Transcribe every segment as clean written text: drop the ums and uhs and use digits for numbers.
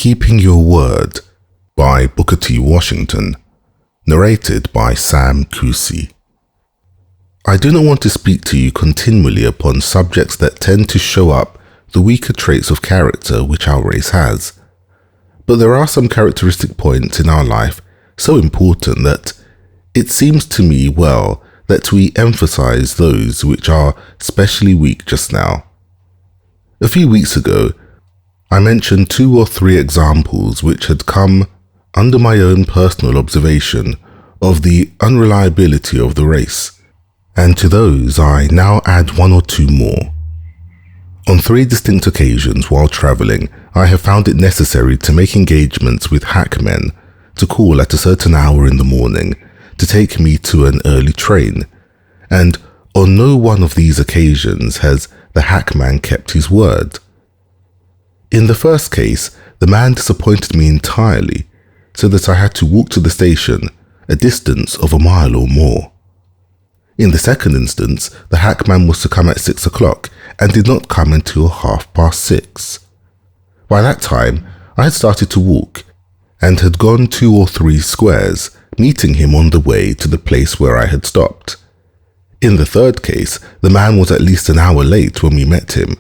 Keeping Your Word by Booker T. Washington, narrated by Sam Kusi. I do not want to speak to you continually upon subjects that tend to show up the weaker traits of character which our race has. But there are some characteristic points in our life so important that it seems to me well that we emphasize those which are specially weak just now. A few weeks ago, I mentioned 2 or 3 examples which had come under my own personal observation of the unreliability of the race, and to those I now add 1 or 2 more. On 3 distinct occasions while travelling, I have found it necessary to make engagements with hackmen to call at a certain hour in the morning to take me to an early train, and on no one of these occasions has the hackman kept his word. In the first case, the man disappointed me entirely, so that I had to walk to the station, a distance of 1 mile or more. In the second instance, the hackman was to come at 6 o'clock and did not come until 6:30. By that time, I had started to walk and had gone 2 or 3 squares, meeting him on the way to the place where I had stopped. In the third case, the man was at least an hour late when we met him,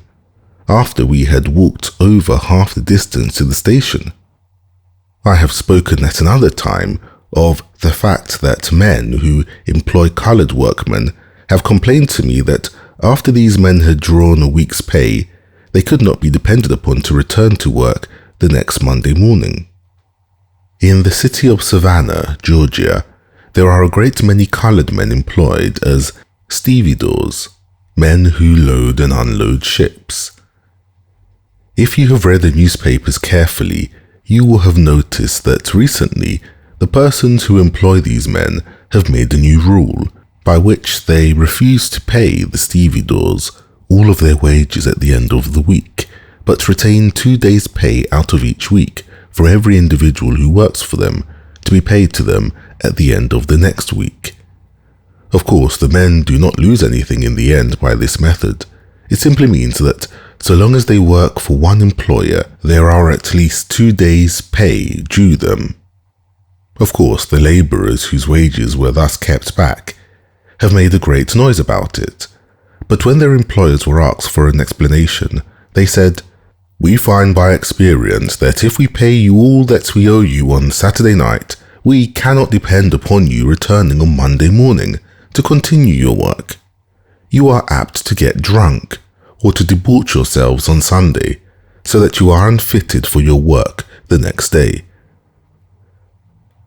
after we had walked over half the distance to the station. I have spoken at another time of the fact that men who employ coloured workmen have complained to me that after these men had drawn a week's pay, they could not be depended upon to return to work the next Monday morning. In the city of Savannah, Georgia, there are a great many coloured men employed as stevedores, men who load and unload ships. If you have read the newspapers carefully, you will have noticed that recently the persons who employ these men have made a new rule by which they refuse to pay the stevedores all of their wages at the end of the week, but retain 2 days' pay out of each week for every individual who works for them to be paid to them at the end of the next week. Of course, the men do not lose anything in the end by this method. It simply means that so long as they work for one employer, there are at least 2 days' pay due them. Of course, the labourers whose wages were thus kept back have made a great noise about it, but when their employers were asked for an explanation, they said, "We find by experience that if we pay you all that we owe you on Saturday night, we cannot depend upon you returning on Monday morning to continue your work. You are apt to get drunk or to debauch yourselves on Sunday, so that you are unfitted for your work the next day."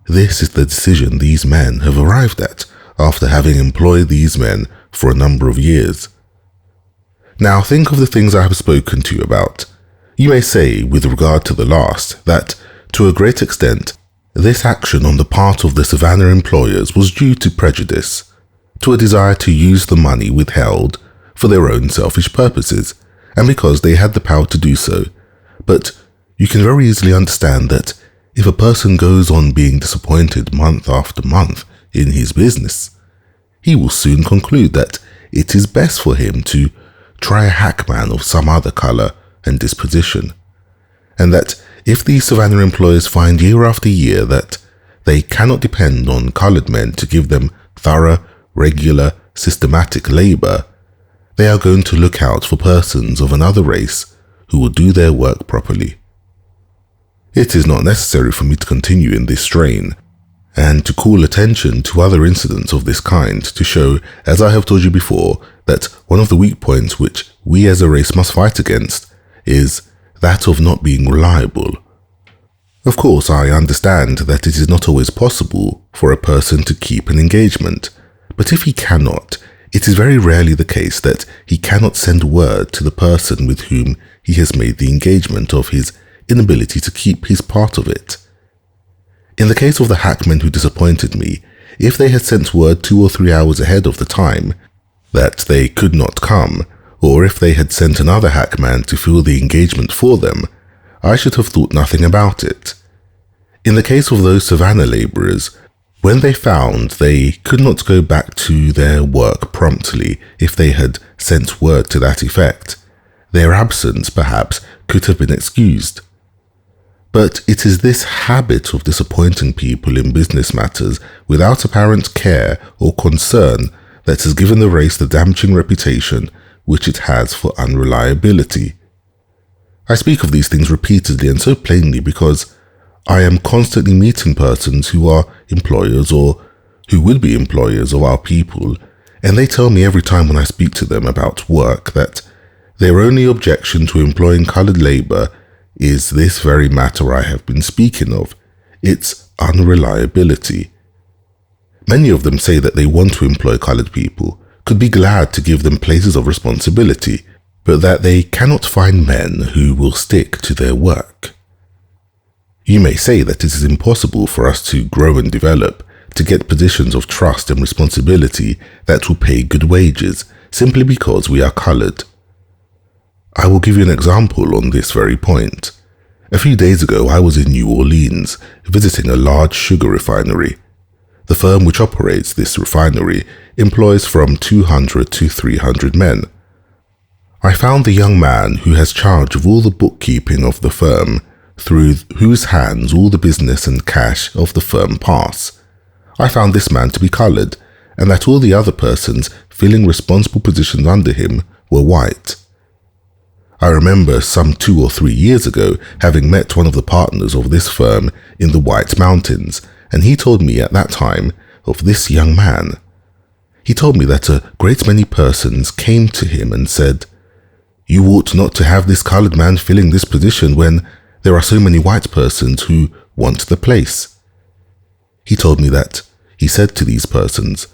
This is the decision these men have arrived at after having employed these men for a number of years. Now think of the things I have spoken to you about. You may say, with regard to the last, that, to a great extent, this action on the part of the Savannah employers was due to prejudice, to a desire to use the money withheld for their own selfish purposes, and because they had the power to do so. But you can very easily understand that if a person goes on being disappointed month after month in his business, he will soon conclude that it is best for him to try a hackman of some other colour and disposition, and that if these Savannah employers find year after year that they cannot depend on coloured men to give them thorough, regular, systematic labour, they are going to look out for persons of another race who will do their work properly. It is not necessary for me to continue in this strain, and to call attention to other incidents of this kind to show, as I have told you before, that one of the weak points which we as a race must fight against is that of not being reliable. Of course, I understand that it is not always possible for a person to keep an engagement, but if he cannot, it is very rarely the case that he cannot send word to the person with whom he has made the engagement of his inability to keep his part of it. In the case of the hackmen who disappointed me, if they had sent word 2 or 3 hours ahead of the time that they could not come, or if they had sent another hackman to fill the engagement for them, I should have thought nothing about it. In the case of those Savannah labourers, when they found they could not go back to their work promptly if they had sent word to that effect, their absence perhaps could have been excused. But it is this habit of disappointing people in business matters without apparent care or concern that has given the race the damaging reputation which it has for unreliability. I speak of these things repeatedly and so plainly because I am constantly meeting persons who are employers or who would be employers of our people, and they tell me every time when I speak to them about work that their only objection to employing coloured labour is this very matter I have been speaking of, its unreliability. Many of them say that they want to employ coloured people, could be glad to give them places of responsibility, but that they cannot find men who will stick to their work. You may say that it is impossible for us to grow and develop, to get positions of trust and responsibility that will pay good wages, simply because we are coloured. I will give you an example on this very point. A few days ago, I was in New Orleans, visiting a large sugar refinery. The firm which operates this refinery employs from 200 to 300 men. I found the young man who has charge of all the bookkeeping of the firm, through whose hands all the business and cash of the firm pass. I found this man to be coloured, and that all the other persons filling responsible positions under him were white. I remember some 2 or 3 years ago having met one of the partners of this firm in the White Mountains, and he told me at that time of this young man. He told me that a great many persons came to him and said, "You ought not to have this coloured man filling this position when there are so many white persons who want the place." He told me that he said to these persons,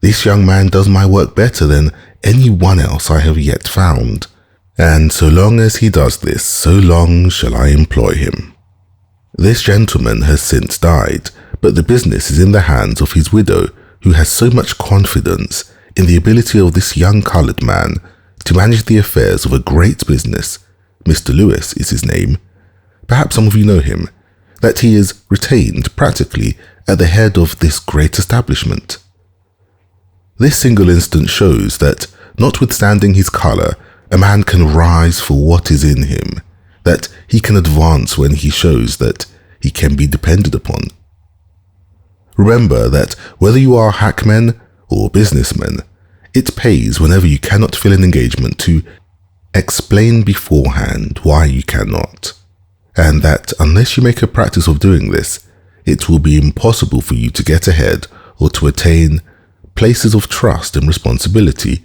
"This young man does my work better than anyone else I have yet found. And so long as he does this, so long shall I employ him." This gentleman has since died, but the business is in the hands of his widow, who has so much confidence in the ability of this young coloured man to manage the affairs of a great business. Mr. Lewis is his name. Perhaps some of you know him, that he is retained practically at the head of this great establishment. This single instance shows that, notwithstanding his colour, a man can rise for what is in him, that he can advance when he shows that he can be depended upon. Remember that whether you are hackmen or businessmen, it pays whenever you cannot fill an engagement to explain beforehand why you cannot, and that unless you make a practice of doing this, it will be impossible for you to get ahead or to attain places of trust and responsibility,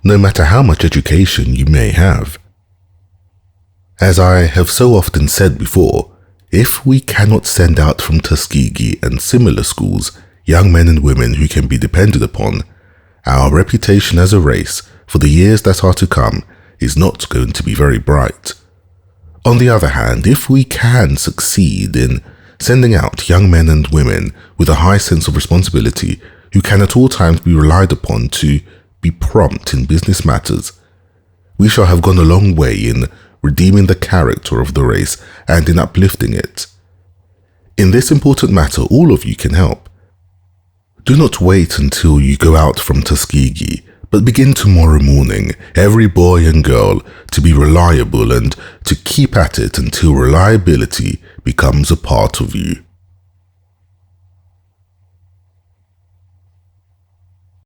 no matter how much education you may have. As I have so often said before, if we cannot send out from Tuskegee and similar schools young men and women who can be depended upon, our reputation as a race for the years that are to come is not going to be very bright. On the other hand, if we can succeed in sending out young men and women with a high sense of responsibility who can at all times be relied upon to be prompt in business matters, we shall have gone a long way in redeeming the character of the race and in uplifting it. In this important matter, all of you can help. Do not wait until you go out from Tuskegee, but begin tomorrow morning, every boy and girl, to be reliable and to keep at it until reliability becomes a part of you.